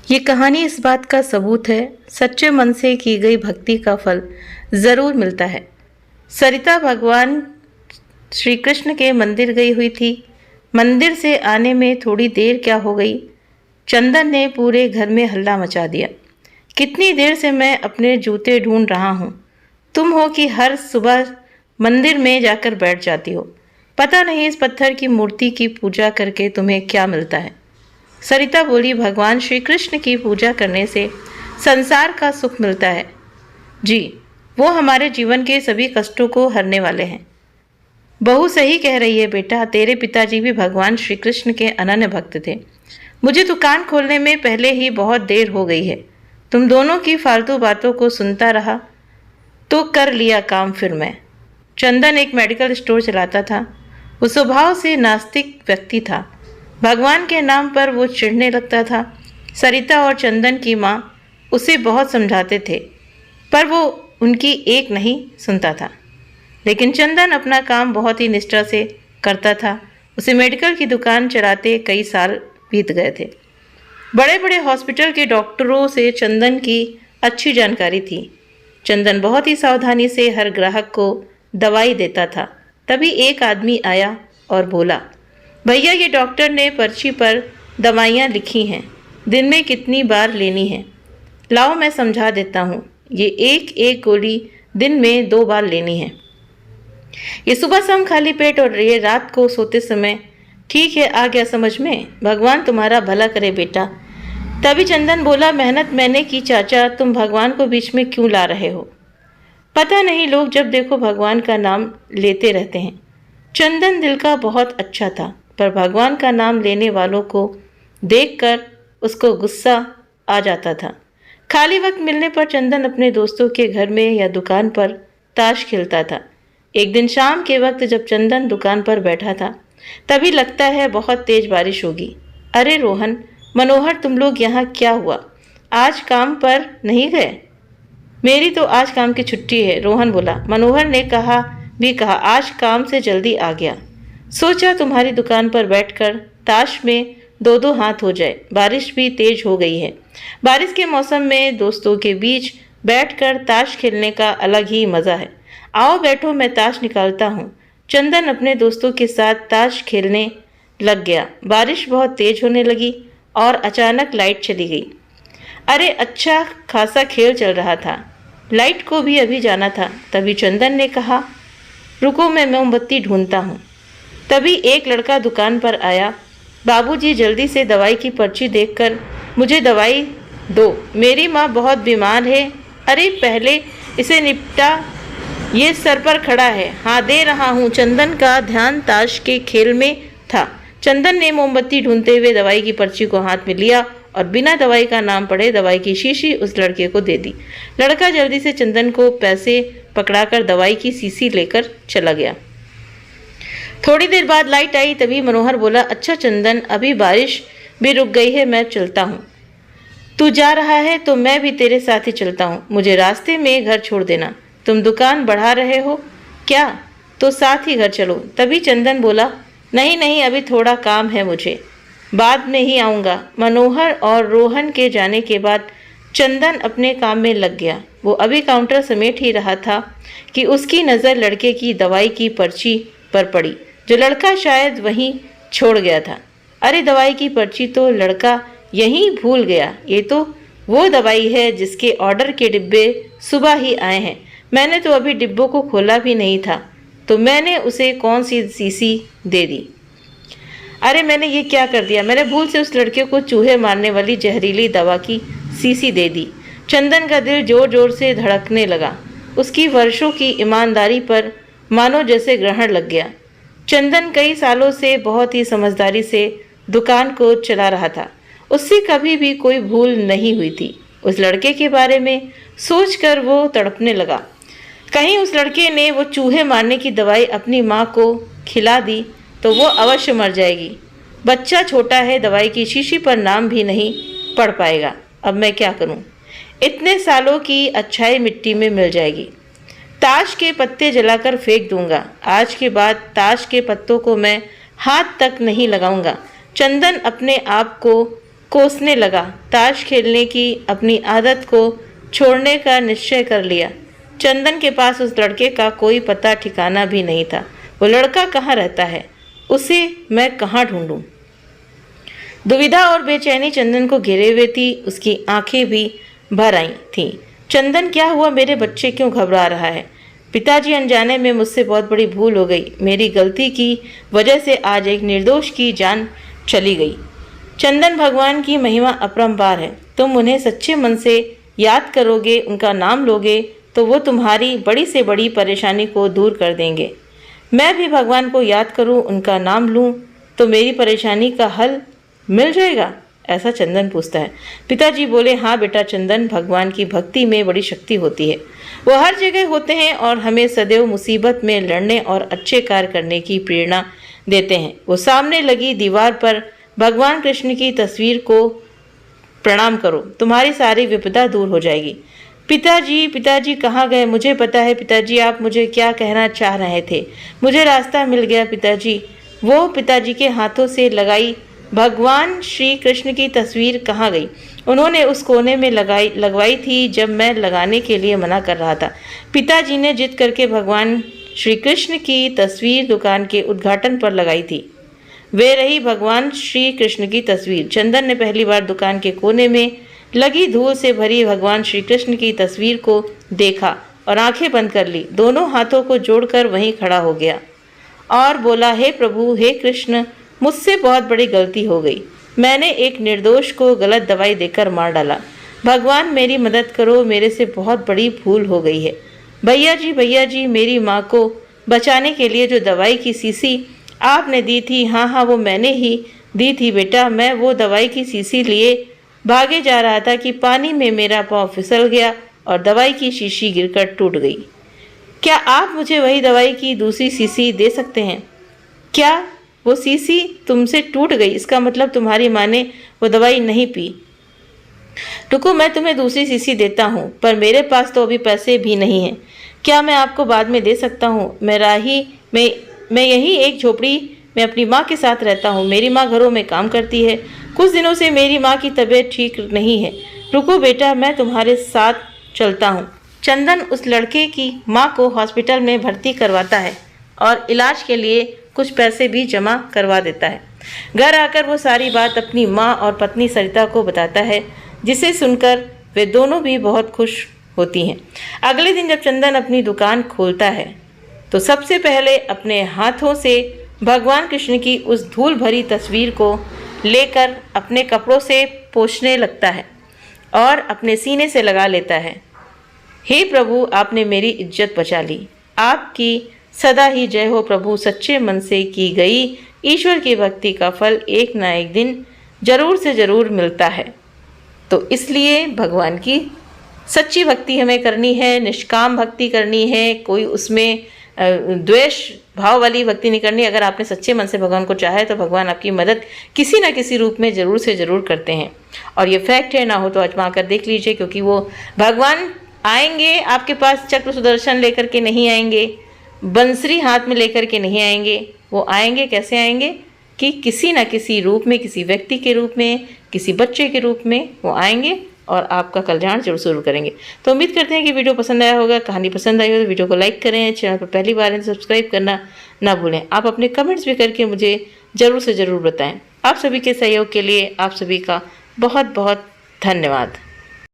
ये कहानी इस बात का सबूत है, सच्चे मन से की गई भक्ति का फल जरूर मिलता है। सरिता भगवान श्री कृष्ण के मंदिर गई हुई थी। मंदिर से आने में थोड़ी देर क्या हो गई, चंदन ने पूरे घर में हल्ला मचा दिया। कितनी देर से मैं अपने जूते ढूंढ रहा हूँ। तुम हो कि हर सुबह मंदिर में जाकर बैठ जाती हो। पता नहीं इस पत्थर की मूर्ति की पूजा करके तुम्हें क्या मिलता है। सरिता बोली, भगवान श्री कृष्ण की पूजा करने से संसार का सुख मिलता है। जी, वो हमारे जीवन के सभी कष्टों को हरने वाले हैं। बहू सही कह रही है बेटा, तेरे पिताजी भी भगवान श्री कृष्ण के अनन्य भक्त थे। मुझे दुकान खोलने में पहले ही बहुत देर हो गई है। तुम दोनों की फालतू बातों को सुनता रहा तो कर लिया काम फिर मैं। चंदन एक मेडिकल स्टोर चलाता था। वो स्वभाव से नास्तिक व्यक्ति था। भगवान के नाम पर वो चिढ़ने लगता था। सरिता और चंदन की माँ उसे बहुत समझाते थे, पर वो उनकी एक नहीं सुनता था। लेकिन चंदन अपना काम बहुत ही निष्ठा से करता था। उसे मेडिकल की दुकान चलाते कई साल बीत गए थे। बड़े बड़े हॉस्पिटल के डॉक्टरों से चंदन की अच्छी जानकारी थी। चंदन बहुत ही सावधानी से हर ग्राहक को दवाई देता था। तभी एक आदमी आया और बोला, भैया ये डॉक्टर ने पर्ची पर दवाइयाँ लिखी हैं, दिन में कितनी बार लेनी है। लाओ मैं समझा देता हूँ। ये एक एक गोली दिन में 2 बार लेनी है। ये सुबह शाम खाली पेट और ये रात को सोते समय। ठीक है, आ गया समझ में। भगवान तुम्हारा भला करे बेटा। तभी चंदन बोला, मेहनत मैंने की चाचा, तुम भगवान को बीच में क्यों ला रहे हो। पता नहीं लोग जब देखो भगवान का नाम लेते रहते हैं। चंदन दिल का बहुत अच्छा था, पर भगवान का नाम लेने वालों को देखकर उसको गुस्सा आ जाता था। खाली वक्त मिलने पर चंदन अपने दोस्तों के घर में या दुकान पर ताश खेलता था। एक दिन शाम के वक्त जब चंदन दुकान पर बैठा था, तभी लगता है बहुत तेज बारिश होगी। अरे रोहन, मनोहर, तुम लोग यहाँ क्या हुआ? आज काम पर नहीं गए? मेरी तो आज काम की छुट्टी है, रोहन बोला। मनोहर ने कहा आज काम से जल्दी आ गया। सोचा तुम्हारी दुकान पर बैठकर ताश में 2-2 हाथ हो जाए। बारिश भी तेज हो गई है। बारिश के मौसम में दोस्तों के बीच बैठकर ताश खेलने का अलग ही मज़ा है। आओ बैठो, मैं ताश निकालता हूँ। चंदन अपने दोस्तों के साथ ताश खेलने लग गया। बारिश बहुत तेज होने लगी और अचानक लाइट चली गई। अरे अच्छा खासा खेल चल रहा था, लाइट को भी अभी जाना था। तभी चंदन ने कहा, रुको मैं मोमबत्ती ढूंढता हूँ। तभी एक लड़का दुकान पर आया। बाबूजी, जल्दी से दवाई की पर्ची देखकर मुझे दवाई दो, मेरी माँ बहुत बीमार है। अरे पहले इसे निपटा, ये सर पर खड़ा है। हाँ दे रहा हूँ। चंदन का ध्यान ताश के खेल में था। चंदन ने मोमबत्ती ढूंढते हुए दवाई की पर्ची को हाथ में लिया और बिना दवाई का नाम पढ़े दवाई की शीशी उस लड़के को दे दी। लड़का जल्दी से चंदन को पैसे पकड़ाकर दवाई की शीशी लेकर चला गया। थोड़ी देर बाद लाइट आई। तभी मनोहर बोला, अच्छा चंदन, अभी बारिश भी रुक गई है, मैं चलता हूँ। तू जा रहा है तो मैं भी तेरे साथ ही चलता हूँ। मुझे रास्ते में घर छोड़ देना। तुम दुकान बढ़ा रहे हो क्या? तो साथ ही घर चलो। तभी चंदन बोला, नहीं नहीं, अभी थोड़ा काम है मुझे, बाद में ही आऊँगा। मनोहर और रोहन के जाने के बाद चंदन अपने काम में लग गया। वो अभी काउंटर समेट ही रहा था कि उसकी नज़र लड़के की दवाई की पर्ची पर पड़ी, जो लड़का शायद वहीं छोड़ गया था। अरे दवाई की पर्ची तो लड़का यहीं भूल गया। ये तो वो दवाई है जिसके ऑर्डर के डिब्बे सुबह ही आए हैं। मैंने तो अभी डिब्बों को खोला भी नहीं था, तो मैंने उसे कौन सी शीशी दे दी। अरे मैंने ये क्या कर दिया, मैंने भूल से उस लड़के को चूहे मारने वाली जहरीली दवा की शीशी दे दी। चंदन का दिल जोर जोर से धड़कने लगा। उसकी वर्षों की ईमानदारी पर मानो जैसे ग्रहण लग गया। चंदन कई सालों से बहुत ही समझदारी से दुकान को चला रहा था। उससे कभी भी कोई भूल नहीं हुई थी। उस लड़के के बारे में सोचकर वो तड़पने लगा। कहीं उस लड़के ने वो चूहे मारने की दवाई अपनी माँ को खिला दी तो वो अवश्य मर जाएगी। बच्चा छोटा है, दवाई की शीशी पर नाम भी नहीं पढ़ पाएगा। अब मैं क्या करूं? इतने सालों की अच्छाई मिट्टी में मिल जाएगी। ताश के पत्ते जलाकर फेंक दूंगा। आज के बाद ताश के पत्तों को मैं हाथ तक नहीं लगाऊंगा। चंदन अपने आप को कोसने लगा। ताश खेलने की अपनी आदत को छोड़ने का निश्चय कर लिया। चंदन के पास उस लड़के का कोई पता ठिकाना भी नहीं था। वो लड़का कहाँ रहता है, उसे मैं कहाँ ढूंढूं? दुविधा और बेचैनी चंदन को घेरे हुए थी। उसकी आंखें भी भर आई थीं। चंदन, क्या हुआ? मेरे बच्चे क्यों घबरा रहा है? पिताजी, अनजाने में मुझसे बहुत बड़ी भूल हो गई। मेरी गलती की वजह से आज एक निर्दोष की जान चली गई। चंदन, भगवान की महिमा अपरंपार है। तुम उन्हें सच्चे मन से याद करोगे, उनका नाम लोगे, तो वो तुम्हारी बड़ी से बड़ी परेशानी को दूर कर देंगे। मैं भी भगवान को याद करूं, उनका नाम लूं, तो मेरी परेशानी का हल मिल जाएगा? ऐसा चंदन पूछता है। पिताजी बोले, हाँ बेटा चंदन, भगवान की भक्ति में बड़ी शक्ति होती है। वो हर जगह होते हैं और हमें सदैव मुसीबत में लड़ने और अच्छे कार्य करने की प्रेरणा देते हैं। वो सामने लगी दीवार पर भगवान कृष्ण की तस्वीर को प्रणाम करो, तुम्हारी सारी विपदा दूर हो जाएगी। पिताजी कहाँ गए? मुझे पता है पिताजी, आप मुझे क्या कहना चाह रहे थे। मुझे रास्ता मिल गया पिताजी। वो पिताजी के हाथों से लगाई भगवान श्री कृष्ण की तस्वीर कहाँ गई? उन्होंने उस कोने में लगवाई थी जब मैं लगाने के लिए मना कर रहा था। पिताजी ने जिद करके भगवान श्री कृष्ण की तस्वीर दुकान के उद्घाटन पर लगाई थी। वे रही भगवान श्री कृष्ण की तस्वीर। चंदन ने पहली बार दुकान के कोने में लगी धूल से भरी भगवान श्री कृष्ण की तस्वीर को देखा और आंखें बंद कर ली। दोनों हाथों को जोड़कर वहीं खड़ा हो गया और बोला, हे प्रभु, हे कृष्ण, मुझसे बहुत बड़ी गलती हो गई। मैंने एक निर्दोष को गलत दवाई देकर मार डाला। भगवान मेरी मदद करो, मेरे से बहुत बड़ी भूल हो गई है। भैया जी, मेरी माँ को बचाने के लिए जो दवाई की शीशी आपने दी थी, हाँ वो मैंने ही दी थी बेटा। मैं वो दवाई की शीशी लिए भागे जा रहा था कि पानी में मेरा पाँव फिसल गया और दवाई की शीशी गिरकर टूट गई। क्या आप मुझे वही दवाई की दूसरी शीशी दे सकते हैं? क्या वो शीशी तुमसे टूट गई, इसका मतलब तुम्हारी माँ ने वो दवाई नहीं पी? रुको, मैं तुम्हें दूसरी शीशी देता हूँ, पर मेरे पास तो अभी पैसे भी नहीं हैं। क्या मैं आपको बाद में दे सकता हूँ? मैं यही एक झोपड़ी में अपनी माँ के साथ रहता हूँ। मेरी माँ घरों में काम करती है। कुछ दिनों से मेरी माँ की तबीयत ठीक नहीं है। रुको बेटा, मैं तुम्हारे साथ चलता हूँ। चंदन उस लड़के की माँ को हॉस्पिटल में भर्ती करवाता है और इलाज के लिए कुछ पैसे भी जमा करवा देता है। घर आकर वो सारी बात अपनी माँ और पत्नी सरिता को बताता है, जिसे सुनकर वे दोनों भी बहुत खुश होती हैं। अगले दिन जब चंदन अपनी दुकान खोलता है तो सबसे पहले अपने हाथों से भगवान कृष्ण की उस धूल भरी तस्वीर को लेकर अपने कपड़ों से पोंछने लगता है और अपने सीने से लगा लेता है। हे प्रभु, आपने मेरी इज्जत बचा ली। आपकी सदा ही जय हो प्रभु। सच्चे मन से की गई ईश्वर की भक्ति का फल एक ना एक दिन जरूर से जरूर मिलता है। तो इसलिए भगवान की सच्ची भक्ति हमें करनी है, निष्काम भक्ति करनी है, कोई उसमें द्वेष भाव वाली भक्ति नहीं करनी। अगर आपने सच्चे मन से भगवान को चाहा है तो भगवान आपकी मदद किसी ना किसी रूप में ज़रूर से ज़रूर करते हैं। और ये फैक्ट है, ना हो तो आजमा कर देख लीजिए, क्योंकि वो भगवान आएंगे आपके पास चक्र सुदर्शन लेकर के नहीं आएंगे, बंसरी हाथ में लेकर के नहीं आएंगे। वो आएंगे कैसे आएंगे कि किसी न किसी रूप में, किसी व्यक्ति के रूप में, किसी बच्चे के रूप में वो आएंगे और आपका कल्याण जरूर करेंगे। तो उम्मीद करते हैं कि वीडियो पसंद आया होगा। कहानी पसंद आई हो तो वीडियो को लाइक करें, चैनल पर पहली बार है तो सब्सक्राइब करना ना भूलें। आप अपने कमेंट्स भी करके मुझे ज़रूर से ज़रूर बताएं। आप सभी के सहयोग के लिए आप सभी का बहुत बहुत धन्यवाद।